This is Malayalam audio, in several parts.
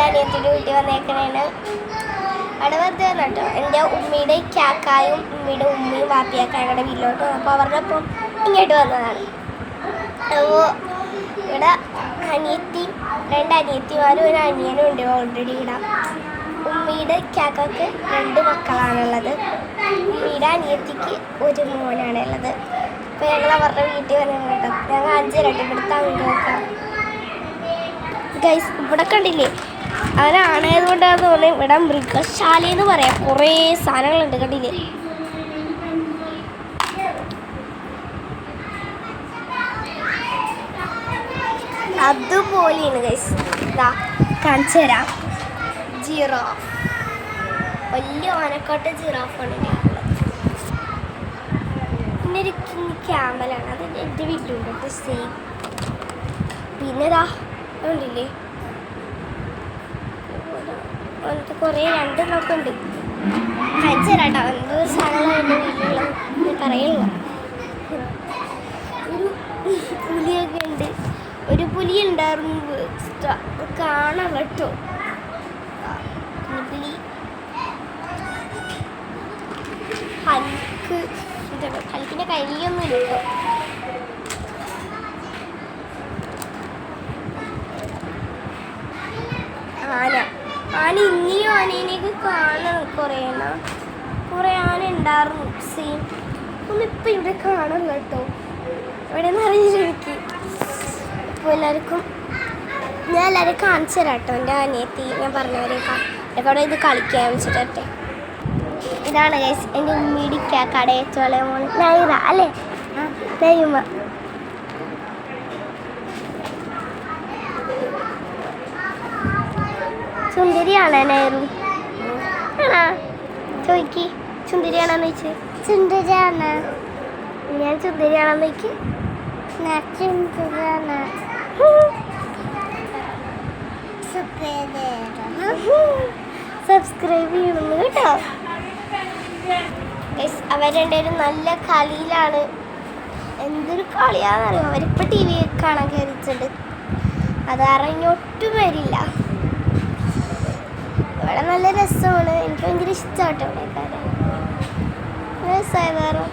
അനിയത്തിൻ്റെ വീട്ടിൽ വന്നേക്കണേണ്. അവിടെ വെറുതെ വന്നു കേട്ടോ. എൻ്റെ ഉമ്മയുടെ കാക്കായും ഉമ്മയുടെ ഉമ്മയും വാപ്പിയാക്കായും കൂടെ വീട്ടിലോട്ട് വന്നു. അപ്പോൾ അവരുടെ ഒപ്പം ഇങ്ങോട്ട് വന്നതാണ്. അപ്പോൾ ഇവിടെ അനിയത്തിയും 2 അനിയത്തിമാരും ഒരു അനിയനും ഉണ്ട് ഓൾറെഡി. ഇവിടെ ഉമ്മയുടെ കാക്കക്ക് 2 മക്കളാണുള്ളത്. ഉമ്മയുടെ അനിയത്തിക്ക് ഒരു മോനാണുള്ളത്. അപ്പോൾ ഞങ്ങൾ അവരുടെ വീട്ടിൽ വന്നു കേട്ടോ. ഞങ്ങൾ 5 ഇവിടുത്തെ അങ്ങോട്ടാണ് ഗൈസ്. ഇവിടെ കണ്ടില്ലേ, അവനാണേതുകൊണ്ടാന്ന് തോന്നുന്നത് ഇവിടെ മൃഗശാല എന്ന് പറയാം. കുറേ സാധനങ്ങളുണ്ട് കണ്ടില്ലേ. അതുപോലെയാണ് ഗൈസ്. ഇതാ കാണിച്ചു തരാം. ജിറാഫ്, വലിയ ആനക്കാട്ട് ജിറാഫാണ് ഉള്ളത്. പിന്നെ ഒരു ക്യാമലാണ്, അത് എൻ്റെ വീട്ടിലുണ്ട് സെയിം. പിന്നെ ഇതാ കണ്ടില്ലേ, അങ്ങനത്തെ കുറേ 2 ഉണ്ട്. കാണിച്ചു തരാം കേട്ടോ. എന്തോ സാധനമാണ് എൻ്റെ വീട്ടിലുള്ള പറയില്ല. ഒരു പുലിയൊക്കെ ഉണ്ട്. ഒരു പുലി ഉണ്ടായിരുന്നു, കാണാൻ കേട്ടോ. പുലി ഹൽക്കിൻ്റെ കയ്യൊന്നും ഇല്ല കേട്ടോ. ആന ഇനിയും ആനേനെയൊക്കെ കാണണം. കുറേ ആന ഉണ്ടായിരുന്നു സെയിം. ഒന്നിപ്പോൾ ഇവിടെ കാണാൻ കേട്ടോ. ഇവിടെ നിന്ന് അറിയില്ല എനിക്ക്. അപ്പോൾ ഞാൻ എല്ലാവരും കാണിച്ചു തരാം കേട്ടോ. എൻ്റെ അനിയത്തി ഞാൻ പറഞ്ഞവരേക്കാ അവിടെ ഇത് കളിക്കാൻ വെച്ചിട്ടെ. ഇതാണ് ഗൈസ് എൻ്റെ ഉമ്മിടിക്ക കടയച്ചോള മോൾ നൈറ അല്ലേ, നൈമ. സുന്ദരിയാണോ നൈറു? ആണോ ചോദിക്ക്. സുന്ദരിയാണോന്ന് ചോദിച്ചു. സുന്ദരിയാണ്. ഞാൻ സുന്ദരിയാണോന്ന് ചോദിക്ക്. സബ്സ്ക്രൈബ് ചെയ്യണം കേട്ടോ. അവർ 2 നല്ല കളിയിലാണ്. എന്തൊരു കളിയാണെന്നറിയാം. അവരിപ്പോൾ TV കാണാൻ കയറിയിട്ടുണ്ട്. അത് അറിഞ്ഞൊട്ടും വരില്ല. ഇവിടെ നല്ല രസമാണ്. എനിക്ക് ഭയങ്കര ഇഷ്ടമാട്ടോ ഇവിടെക്കാരെ. രസമായതാറോ.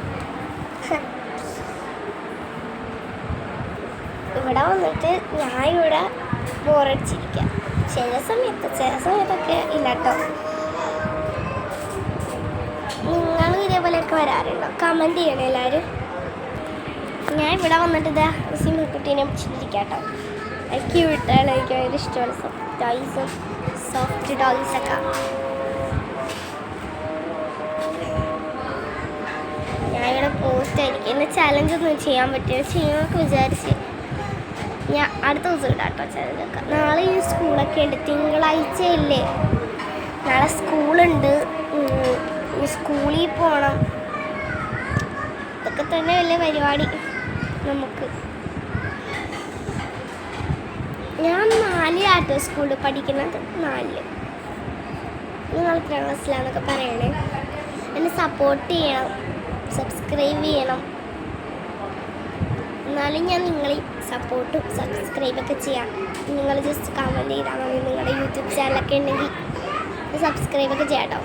ഇവിടെ വന്നിട്ട് ഞാൻ ഇവിടെ ബോറടിച്ചിരിക്കാം. ചില സമയത്തൊക്കെ ഇല്ല കേട്ടോ. നിങ്ങളും ഇതേപോലെയൊക്കെ വരാറുണ്ടോ? കമൻറ്റ് ചെയ്യണം എല്ലാവരും. ഞാൻ ഇവിടെ വന്നിട്ട് ഇതാ സിമ്മിക്കുട്ടീനെ പിടിച്ചിരിക്കാം കേട്ടോ. ക്യൂട്ടാണ്. എനിക്ക് ഭയങ്കര ഇഷ്ടമാണ് ടോയ്സും സോഫ്റ്റ് ടോയ്സൊക്കെ. ഞാനിവിടെ പോസ്റ്റായിരിക്കും. എന്നെ ചലഞ്ചൊന്നും ചെയ്യാൻ പറ്റില്ല. ചെയ്യാനൊക്കെ വിചാരിച്ച് ഞാൻ അടുത്ത ദിവസം ഇടാം കേട്ടോ ചലഞ്ചൊക്കെ. നാളെ ഈ സ്കൂളൊക്കെ ഉണ്ട്. തിങ്കളാഴ്ചയല്ലേ, നാളെ സ്കൂളുണ്ട്. സ്കൂളിൽ പോകണം. ഇതൊക്കെ തന്നെ വലിയ പരിപാടി നമുക്ക്. ഞാൻ 4 ആട്ടോ സ്കൂളിൽ പഠിക്കുന്നത്. 4. നിങ്ങൾ എത്രാം ക്ലാസ്സിലാന്നൊക്കെ പറയണേ. എന്നെ സപ്പോർട്ട് ചെയ്യണം, സബ്സ്ക്രൈബ് ചെയ്യണം. എന്നാലും ഞാൻ നിങ്ങളെ സപ്പോർട്ടും സബ്സ്ക്രൈബൊക്കെ ചെയ്യാം. നിങ്ങൾ ജസ്റ്റ് കമൻറ്റ് ചെയ്താൽ മതി. നിങ്ങളുടെ യൂട്യൂബ് ചാനലൊക്കെ ഉണ്ടെങ്കിൽ സബ്സ്ക്രൈബൊക്കെ ചെയ്യാം കേട്ടോ.